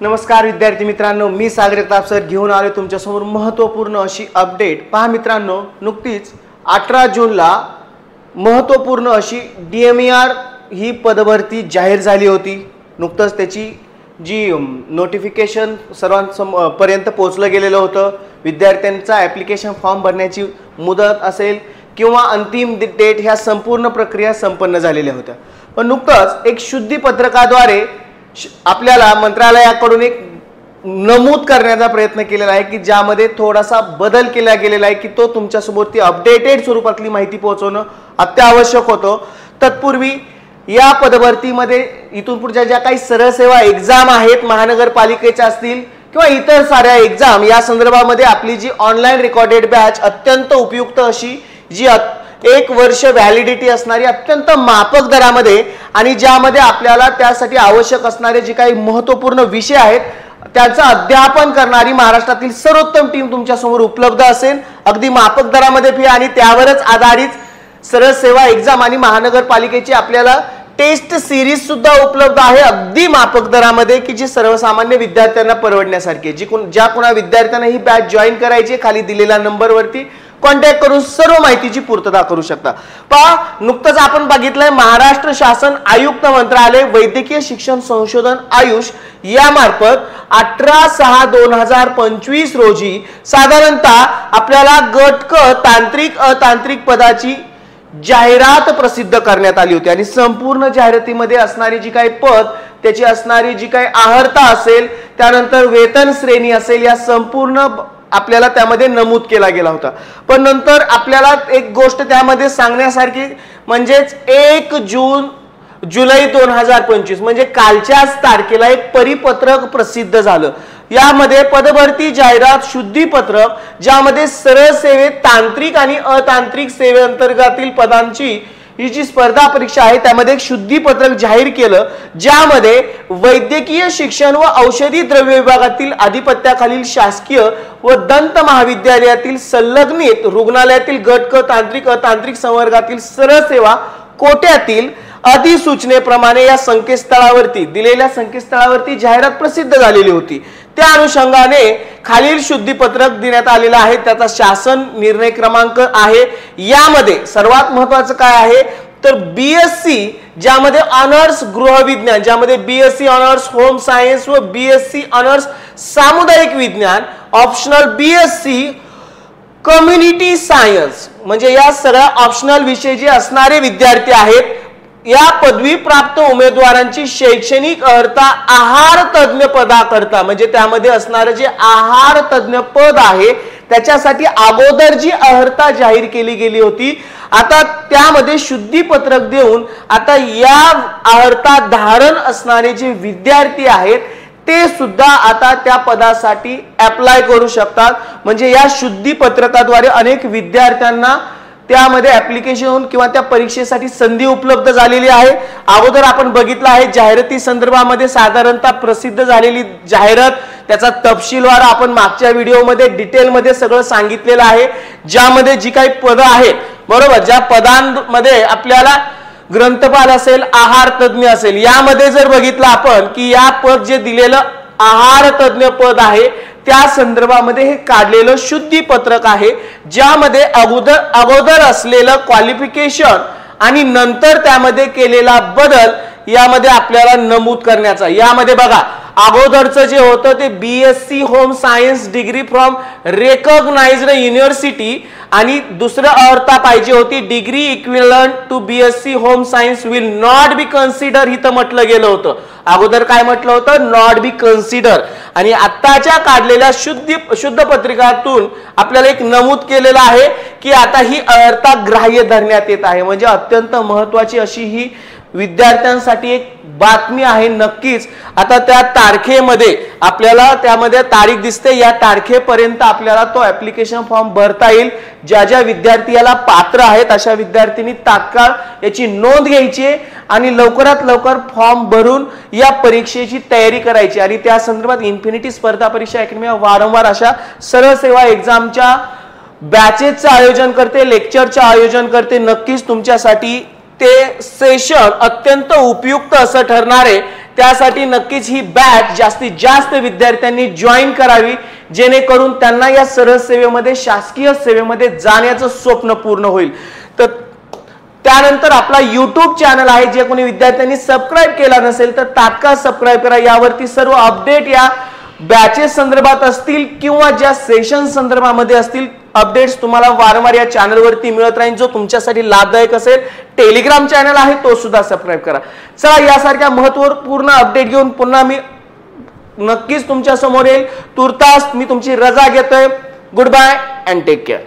नमस्कार विद्यार्थी मित्रांनो, मी सागर तापसर घेऊन आलो तुमच्यासमोर महत्त्वपूर्ण अशी अपडेट। पहा मित्रांनो, नुकतीच 18 जूनला महत्त्वपूर्ण अशी DMER ही पदभरती जाहीर झाली होती। नुकतंच त्याची जी नोटिफिकेशन सर्वांपर्यंत पोहोचलं गेलेलं होतं। विद्यार्थ्यांचा ॲप्लिकेशन फॉर्म भरण्याची मुदत असेल किंवा अंतिम डेट ह्या संपूर्ण प्रक्रिया संपन्न झालेल्या होत्या। पण नुकतंच एक शुद्धी पत्रकाद्वारे आपल्याला मंत्रालयाकडून एक नमूद करण्याचा प्रयत्न केलेला आहे की ज्यामध्ये थोडासा बदल केला गेलेला आहे की तो तुमच्यासोबत ती अपडेटेड स्वरूपातली माहिती पोहोचवणं अत्यावश्यक होतं। तत्पूर्वी या पदभरतीमध्ये इथून पुढच्या ज्या काही सरळ सेवा एग्जाम आहेत, महानगरपालिकेच्या असतील किंवा इतर साऱ्या एग्जाम, या संदर्भामध्ये आपली जी ऑनलाईन रेकॉर्डेड बॅच अत्यंत उपयुक्त अशी जी 1 वर्ष व्हॅलिडिटी असणारी अत्यंत माफक दरामध्ये आणि ज्यामध्ये आपल्याला त्यासाठी आवश्यक असणारे जे काही महत्त्वपूर्ण विषय आहेत त्याचं अध्यापन करणारी महाराष्ट्रातील सर्वोत्तम टीम तुमच्या समोर उपलब्ध असेल। अगदी माफक दरामध्ये फी आणि त्यावरच आधारित सरळ सेवा एग्जाम आणि महानगरपालिकेची आपल्याला टेस्ट सिरीज सुद्धा उपलब्ध आहे अगदी माफक दरामध्ये की जी सर्वसामान्य विद्यार्थ्यांना परवडण्यासारखी आहे। ज्या कोणा विद्यार्थ्यांना ही बॅच जॉईन करायची खाली दिलेल्या नंबरवरती कॉन्टॅक्ट करून सर्व माहितीची पूर्तता करू शकता। पहा, नुकतंच आपण बघितलंय महाराष्ट्र शासन आयुक्त मंत्रालय वैद्यकीय शिक्षण संशोधन आयुष यामार्फत 18/6/2025 रोजी साधारणतः आपल्याला गट क तांत्रिक अतांत्रिक पदाची जाहिरात प्रसिद्ध करण्यात आली होती आणि संपूर्ण जाहिरातीमध्ये असणारी जी काही पद, त्याची असणारी जी काही अर्हता असेल, त्यानंतर वेतन श्रेणी असेल, या संपूर्ण आपल्याला त्यामध्ये नमूद केला गेला होता। पण नंतर आपल्याला एक गोष्ट त्यामध्ये सांगण्यासारखी म्हणजेच 1 जुलै 2025 म्हणजे कालच्याच तारखेला एक परिपत्रक प्रसिद्ध झालं। यामध्ये पदभरती जाहिरात शुद्धीपत्रक, ज्यामध्ये सरळ सेवेत तांत्रिक आणि अतांत्रिक सेवेअंतर्गतील पदांची ही जी स्पर्धा परीक्षा आहे त्यामध्ये एक शुद्धीपत्रक जाहीर केलं, ज्यामध्ये वैद्यकीय शिक्षण व औषधी द्रव्य विभागातील अधिपत्याखालील शासकीय व दंत महाविद्यालयातील संलग्नित रुग्णालयातील गट क तांत्रिक अतांत्रिक संवर्गातील सरळ सेवा कोट्यातील अधिसूचनेप्रमाणे या संकेतस्थळावरती दिलेल्या संकेतस्थळावरती जाहिरात प्रसिद्ध झालेली होती। त्या अनुषंगाने खालील शुद्धीपत्रक देण्यात आलेलं आहे, त्याचा शासन निर्णय क्रमांक आहे। यामध्ये सर्वात महत्त्वाचं काय आहे तर BSc ज्यामध्ये ऑनर्स गृहविज्ञान, ज्यामध्ये BSc ऑनर्स होम सायन्स व BSc ऑनर्स सामुदायिक विज्ञान, ऑप्शनल BSc कम्युनिटी सायन्स, म्हणजे या सगळ्या ऑप्शनल विषय जे असणारे विद्यार्थी आहेत या पदवी प्राप्त उमेदवारांची शैक्षणिक अर्हता आहार तज्ञ पदाकरता, म्हणजे त्यामध्ये असणारे जे आहार तज्ञ पद आहे त्याच्यासाठी अगोदर जी अर्हता जाहीर केली गेली होती, आता त्यामध्ये शुद्धीपत्रक देऊन आता या अर्हता धारण असणारे जे विद्यार्थी आहेत ते सुद्धा आता त्या पदासाठी अप्लाय करू शकतात। म्हणजे या शुद्धीपत्रकाद्वारे अनेक विद्यार्थ्यांना त्यामध्ये ऍप्लिकेशन किंवा त्या परीक्षेसाठी संधी उपलब्ध झालेली आहे। अगोदर आपण बघितलं आहे जाहिराती संदर्भामध्ये साधारणतः प्रसिद्ध झालेली जाहिरात, त्याचा तपशीलवार आपण मागच्या व्हिडिओमध्ये डिटेलमध्ये सगळं सांगितलेलं आहे। ज्यामध्ये जी काही पदं आहेत, बरोबर, ज्या पदांमध्ये आपल्याला ग्रंथपाल असेल, आहार तज्ञ असेल, यामध्ये जर बघितलं आपण की या पद जे दिलेलं आहार तज्ञ पद आहे त्या संदर्भामध्ये हे काढलेलं शुद्धीपत्रक आहे, ज्यामध्ये अगोदर असलेलं क्वालिफिकेशन आणि नंतर त्यामध्ये केलेला बदल यामध्ये आपल्याला नमूद करण्याचा। यामध्ये बघा, अगोदरचं जे होतं ते BSc home science degree from recognised university आणि दुसरं अर्हता पाहिजे होती degree equivalent to BSc home science will not be consider, इथं म्हटलं गेलं होतं। अगोदर काय म्हटलं होतं, नॉट बी कन्सिडर, आणि आताच्या काढलेल्या शुद्ध पत्रिकातून आपल्याला एक नमूद केलेलं आहे की आता ही अर्हता ग्राह्य धरण्यात येत आहे। म्हणजे अत्यंत महत्त्वाची अशी ही विद्यार्थ्यांसाठी एक बातमी आहे। नक्कीच आता त्या तारखेमध्ये आपल्याला त्यामध्ये तारीख दिसते, या तारखेपर्यंत आपल्याला तो ऍप्लिकेशन फॉर्म भरता येईल। ज्या ज्या विद्यार्थी याला पात्र आहेत अशा विद्यार्थ्यांनी तात्काळ याची नोंद घ्यायची आणि लवकरात लवकर फॉर्म भरून या परीक्षेची तयारी करायची। आणि त्या संदर्भात इन्फिनिटी स्पर्धा परीक्षा अकॅडमी वारंवार अशा सरळ सेवा एग्जामच्या बॅचेसचं आयोजन करते, लेक्चरचं आयोजन करते। नक्कीच तुमच्यासाठी ते सेशन अत्यंत उपयुक्त असं ठरणार आहे, त्यासाठी नक्कीच ही बॅच जास्तीत जास्त विद्यार्थ्यांनी जॉईन करावी, जेणेकरून त्यांना या सरळ सेवेमध्ये, शासकीय सेवेमध्ये जाण्याचं स्वप्न पूर्ण होईल. तर त्यानंतर आपला YouTube चॅनल आहे, जे कोणी विद्यार्थ्यांनी सबस्क्राईब केला नसेल तर तात्काळ सबस्क्राईब करा. यावरती सर्व अपडेट या बॅचेस संदर्भात असतील किंवा ज्या सेशन संदर्भामध्ये असतील, अपडेट्स तुम्हाला वारंवार या चॅनलवरती मिळत राहील, जो तुमच्यासाठी लाभदायक असेल. टेलिग्राम चॅनल आहे, तो सुद्धा सबस्क्राईब करा. चला, यासारख्या महत्त्वपूर्ण अपडेट घेऊन पुन्हा मी नक्कीच तुमच्या समोर येईल. तुर्तास मी तुमची रजा घेतोय. Goodbye and take care.